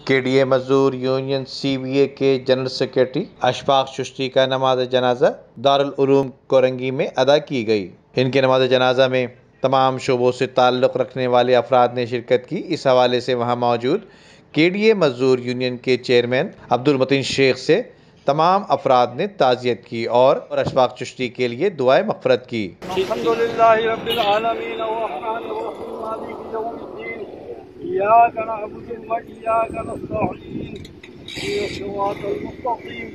کے D A مزدور union C B اے کے جنرل سیکرٹری اشفاق چشتی کا نماز جنازہ دارالعلوم کورنگی میں ادا کی گئی۔ ان کے نماز جنازہ میں تمام شعبوں سے تعلق رکھنے والے افراد نے شرکت کی۔ اس حوالے سے وہاں موجود کے ڈی اے مزدور یونین کے چیئرمین عبدالمتین شیخ سے تمام افراد نے تعزیت کی اور اشفاق چشتی کے لیے دعائے مغفرت کی۔ الحمدللہ رب العالمین الرحمن الرحیم مالک یوم الدین ایاک نعبد و ایاک نستعین اهدنا الصراط المستقیم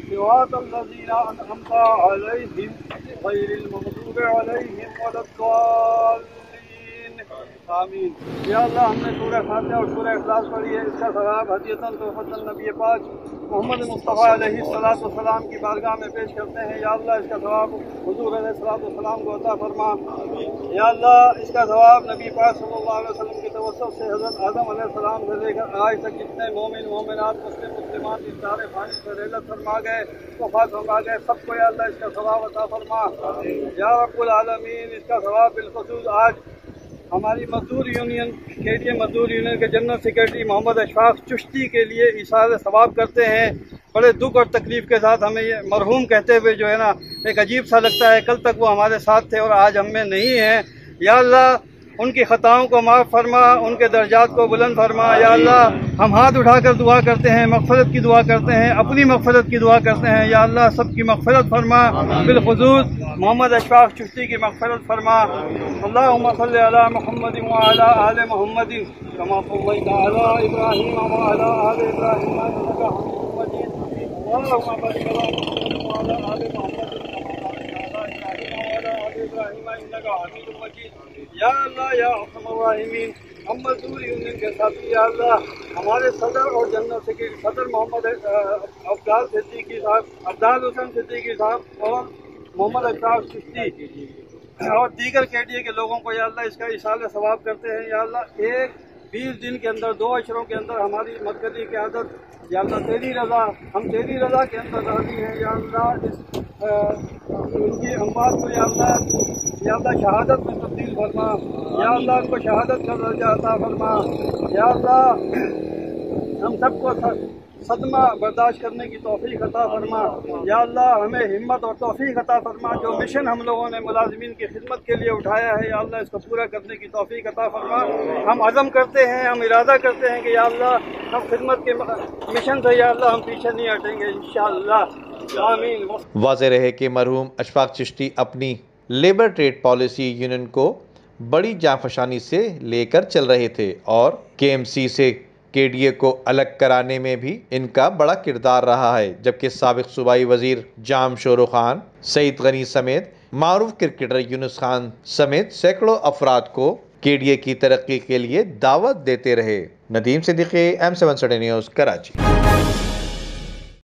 صراط الذین انعمت علیہم غیر المغضوب علیہم ولا الضالین آمین۔ یا اللہ، ہم نے سورہ فاتحہ اور سورہ اخلاص پڑھی ہے، اس کا ثواب ہدیۃً تحفۃً نبی پاک محمد مصطفیٰ علیہ السلام کی بارگاہ میں پیش کرتے ہیں۔ یا اللہ، اس کا ثواب حضور علیہ السلام کو عطا فرما۔ یا اللہ، اس کا ثواب نبی پاک صلی اللہ علیہ وسلم کی توسط سے حضرت آدم علیہ السلام سے لے کر آج تک جتنے مومن مومنات مسلمات اس دار فانی سے رحلت فرما گئے، وفات فرما گئے، سب کو یا اللہ اس کا ثواب عطا فرما۔ یا رب العالمین، اس کا ثواب بالخصوص آج ہماری مزدور یونین کے ڈی اے مزدور یونین کے جنرل سیکرٹری محمد اشفاق چشتی کے لیے ایثار ثواب کرتے ہیں۔ بڑے دکھ اور تکلیف کے ساتھ ہمیں یہ مرحوم کہتے ہوئے جو ہے نا ایک عجیب سا لگتا ہے، کل تک وہ ہمارے ساتھ تھے اور آج ہم میں نہیں ہیں۔ یا اللہ، ان کی خطاؤں کو معاف فرما، ان کے درجات کو بلند فرما۔ یا اللہ، ہم ہاتھ اٹھا کر دعا کرتے ہیں، مغفرت کی دعا کرتے ہیں، اپنی مغفرت کی دعا کرتے ہیں۔ یا اللہ، سب کی مغفرت فرما، بالخصوص محمد اشفاق چشتی کی مغفرت فرما۔ اللہم صلی علی محمد وعلی آل محمد کما صلیت علی ابراہیم وعلی آل ابراہیم انک حمید مجید۔ اللہم بارک علی محمد وعلی آل محمد یا اللہ یا ارحم الراحمین۔ ہم مزدور یونین کے ساتھی، یا اللہ، ہمارے صدر اور جنرل سیکرٹری صدر محمد افضال حسین صدیقی صاحب اور محمد اشفاق چشتی اور دیگر کے ڈی اے کے لوگوں کو یا اللہ اس کا ایصال ثواب کرتے ہیں۔ یا اللہ، 20 دن کے اندر 2 اشروں کے اندر ہماری مرکزی قیادت یا اللہ تیری رضا، ہم تیری رضا کے اندر راضی ہیں۔ یا اللہ، ان کی اموات کو یا اللہ شہادت میں تبدیل فرما۔ یا اللہ، ان کو شہادت کا درجہ عطا فرما۔ یا اللہ، ہم سب کو صدمہ برداشت کرنے کی توفیق عطا فرما۔ یا اللہ، ہمیں ہمت اور توفیق عطا فرما۔ جو مشن ہم لوگوں نے ملازمین کی خدمت کے لیے اٹھایا ہے، یا اللہ اس کو پورا کرنے کی توفیق عطا فرما۔ ہم عزم کرتے ہیں، ہم ارادہ کرتے ہیں کہ یا اللہ ہم خدمت کے مشن سے یا اللہ ہم پیچھے نہیں ہٹیں گے انشاءاللہ، آمین۔ واضح رہے کہ مرحوم اشفاق چشتی اپنی لیبر ٹریڈ پالیسی یونین کو بڑی جانفشانی سے لے کر چل رہے تھے اور کے ایم سی سے کے ڈی اے کو الگ کرانے میں بھی ان کا بڑا کردار رہا ہے، جبکہ سابق صوبائی وزیر جام شورو خان، سعید غنی سمیت معروف کرکٹر یونس خان سمیت سینکڑوں افراد کو کے ڈی اے کی ترقی کے لیے دعوت دیتے رہے۔ Nadeem Siddiqui, M7 news, Karachi.